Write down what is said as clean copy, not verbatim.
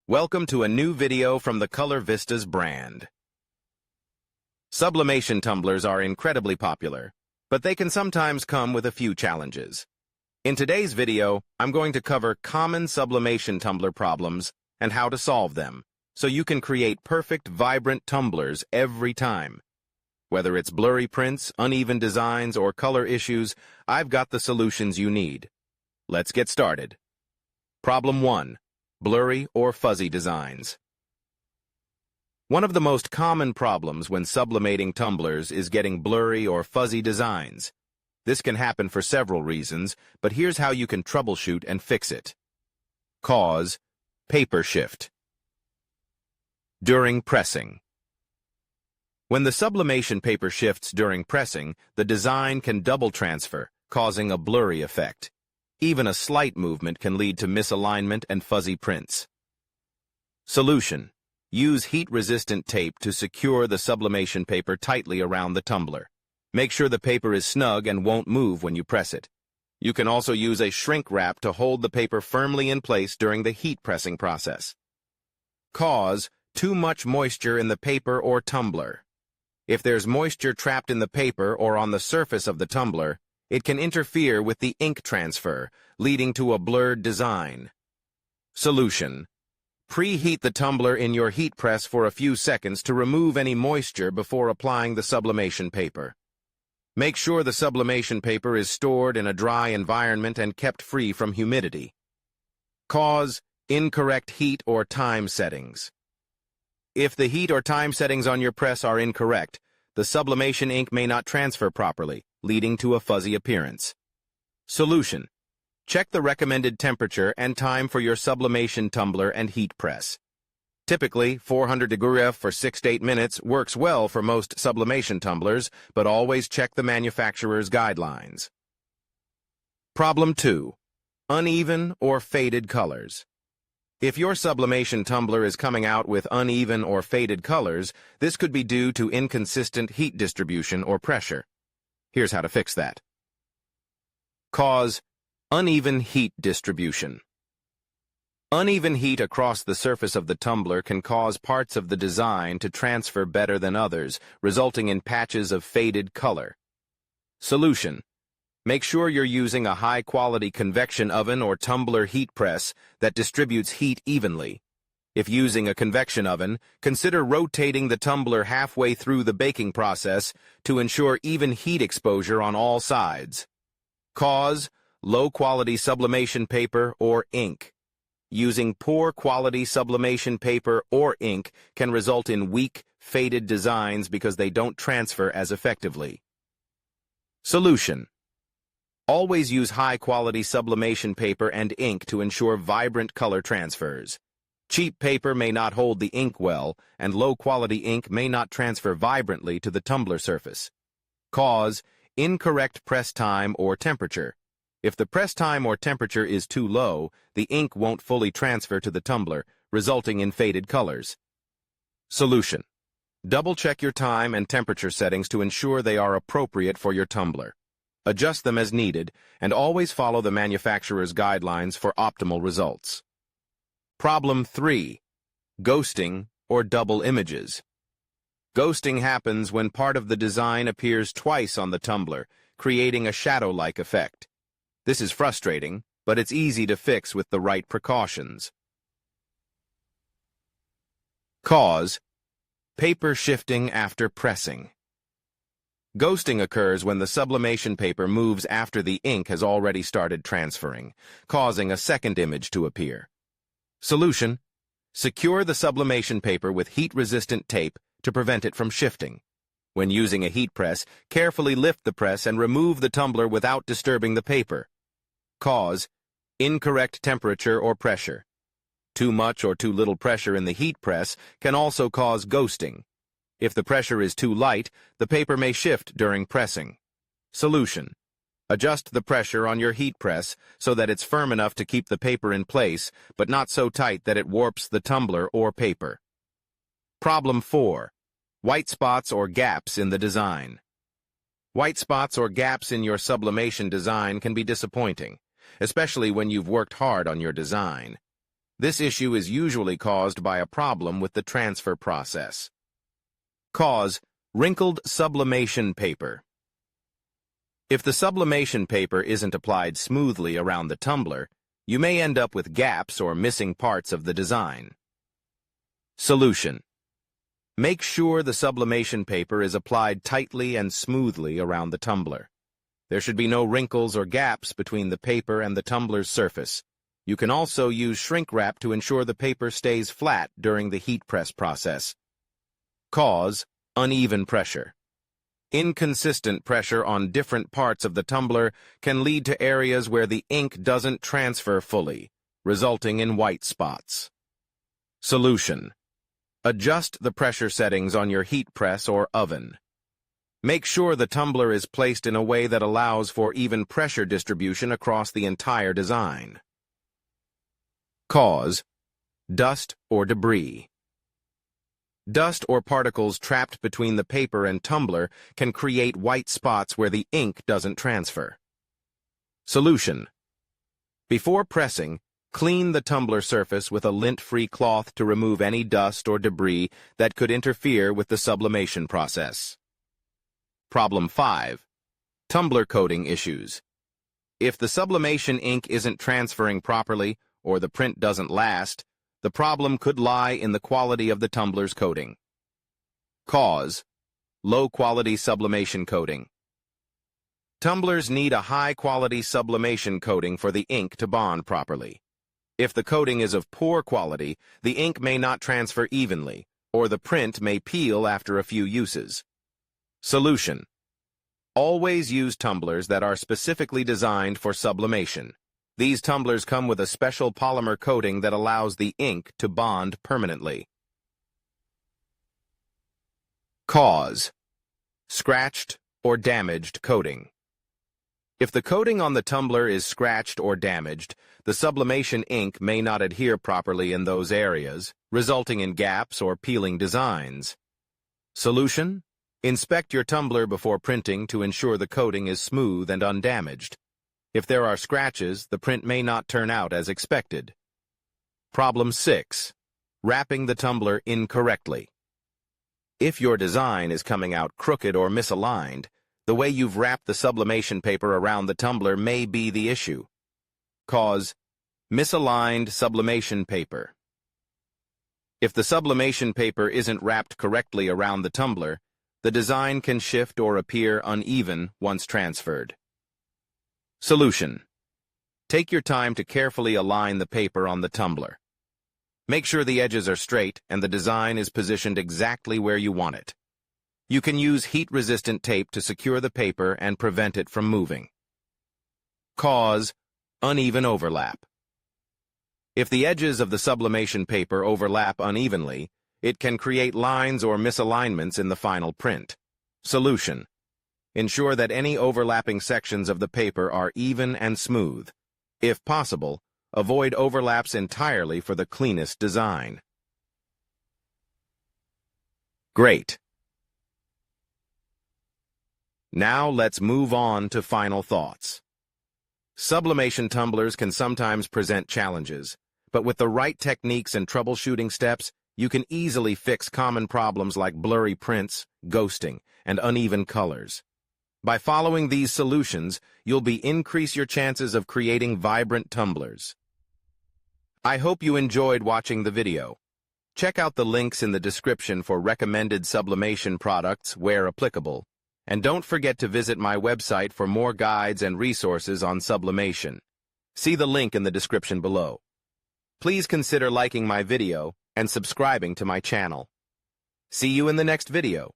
Welcome to a new video from the Color Vistas brand. Sublimation tumblers are incredibly popular, but they can sometimes come with a few challenges. In today's video, I'm going to cover common sublimation tumbler problems and how to solve them, so you can create perfect, vibrant tumblers every time. Whether it's blurry prints, uneven designs, or color issues, I've got the solutions you need. Let's get started. Problem 1. Blurry or fuzzy designs. One of the most common problems when sublimating tumblers is getting blurry or fuzzy designs. This can happen for several reasons, but here's how you can troubleshoot and fix it. Cause: paper shift. During pressing. When the sublimation paper shifts during pressing, the design can double transfer, causing a blurry effect. Even a slight movement can lead to misalignment and fuzzy prints. Solution: use heat-resistant tape to secure the sublimation paper tightly around the tumbler. Make sure the paper is snug and won't move when you press it. You can also use a shrink wrap to hold the paper firmly in place during the heat pressing process. Cause: too much moisture in the paper or tumbler. If there's moisture trapped in the paper or on the surface of the tumbler, it can interfere with the ink transfer, leading to a blurred design. Solution: preheat the tumbler in your heat press for a few seconds to remove any moisture before applying the sublimation paper. Make sure the sublimation paper is stored in a dry environment and kept free from humidity. Cause: incorrect heat or time settings. If the heat or time settings on your press are incorrect, the sublimation ink may not transfer properly, leading to a fuzzy appearance. Solution: check the recommended temperature and time for your sublimation tumbler and heat press. Typically, 400 degrees F for 6 to 8 minutes works well for most sublimation tumblers, but always check the manufacturer's guidelines. Problem 2. Uneven or faded colors. If your sublimation tumbler is coming out with uneven or faded colors, this could be due to inconsistent heat distribution or pressure. Here's how to fix that. Cause: uneven heat distribution. Uneven heat across the surface of the tumbler can cause parts of the design to transfer better than others, resulting in patches of faded color. Solution: make sure you're using a high-quality convection oven or tumbler heat press that distributes heat evenly. If using a convection oven, consider rotating the tumbler halfway through the baking process to ensure even heat exposure on all sides. Cause: low-quality sublimation paper or ink. Using poor-quality sublimation paper or ink can result in weak, faded designs because they don't transfer as effectively. Solution: always use high-quality sublimation paper and ink to ensure vibrant color transfers. Cheap paper may not hold the ink well, and low-quality ink may not transfer vibrantly to the tumbler surface. Cause: incorrect press time or temperature. If the press time or temperature is too low, the ink won't fully transfer to the tumbler, resulting in faded colors. Solution: double-check your time and temperature settings to ensure they are appropriate for your tumbler. Adjust them as needed, and always follow the manufacturer's guidelines for optimal results. Problem 3. Ghosting or double images. Ghosting happens when part of the design appears twice on the tumbler, creating a shadow-like effect. This is frustrating, but it's easy to fix with the right precautions. Cause: paper shifting after pressing. Ghosting occurs when the sublimation paper moves after the ink has already started transferring, causing a second image to appear. Solution: secure the sublimation paper with heat-resistant tape to prevent it from shifting. When using a heat press, carefully lift the press and remove the tumbler without disturbing the paper. Cause: incorrect temperature or pressure. Too much or too little pressure in the heat press can also cause ghosting. If the pressure is too light, the paper may shift during pressing. Solution: adjust the pressure on your heat press so that it's firm enough to keep the paper in place, but not so tight that it warps the tumbler or paper. Problem 4. White spots or gaps in the design. White spots or gaps in your sublimation design can be disappointing, especially when you've worked hard on your design. This issue is usually caused by a problem with the transfer process. Cause: wrinkled sublimation paper. If the sublimation paper isn't applied smoothly around the tumbler, you may end up with gaps or missing parts of the design. Solution: make sure the sublimation paper is applied tightly and smoothly around the tumbler. There should be no wrinkles or gaps between the paper and the tumbler's surface. You can also use shrink wrap to ensure the paper stays flat during the heat press process. Cause: uneven pressure. Inconsistent pressure on different parts of the tumbler can lead to areas where the ink doesn't transfer fully, resulting in white spots. Solution: adjust the pressure settings on your heat press or oven. Make sure the tumbler is placed in a way that allows for even pressure distribution across the entire design. Cause: dust or debris. Dust or particles trapped between the paper and tumbler can create white spots where the ink doesn't transfer. Solution: before pressing, clean the tumbler surface with a lint-free cloth to remove any dust or debris that could interfere with the sublimation process. Problem 5. Tumbler coating issues. If the sublimation ink isn't transferring properly or the print doesn't last, the problem could lie in the quality of the tumbler's coating. Cause: low-quality sublimation coating. Tumblers need a high-quality sublimation coating for the ink to bond properly. If the coating is of poor quality, the ink may not transfer evenly, or the print may peel after a few uses. Solution: always use tumblers that are specifically designed for sublimation. These tumblers come with a special polymer coating that allows the ink to bond permanently. Cause: scratched or damaged coating. If the coating on the tumbler is scratched or damaged, the sublimation ink may not adhere properly in those areas, resulting in gaps or peeling designs. Solution: inspect your tumbler before printing to ensure the coating is smooth and undamaged. If there are scratches, the print may not turn out as expected. Problem 6. Wrapping the tumbler incorrectly. If your design is coming out crooked or misaligned, the way you've wrapped the sublimation paper around the tumbler may be the issue. Cause: misaligned sublimation paper. If the sublimation paper isn't wrapped correctly around the tumbler, the design can shift or appear uneven once transferred. Solution: take your time to carefully align the paper on the tumbler. Make sure the edges are straight and the design is positioned exactly where you want it. You can use heat-resistant tape to secure the paper and prevent it from moving. Cause: uneven overlap. If the edges of the sublimation paper overlap unevenly, it can create lines or misalignments in the final print. Solution: ensure that any overlapping sections of the paper are even and smooth. If possible, avoid overlaps entirely for the cleanest design. Great! Now let's move on to final thoughts. Sublimation tumblers can sometimes present challenges, but with the right techniques and troubleshooting steps, you can easily fix common problems like blurry prints, ghosting, and uneven colors. By following these solutions, you'll increase your chances of creating vibrant tumblers. I hope you enjoyed watching the video. Check out the links in the description for recommended sublimation products where applicable. And don't forget to visit my website for more guides and resources on sublimation. See the link in the description below. Please consider liking my video and subscribing to my channel. See you in the next video.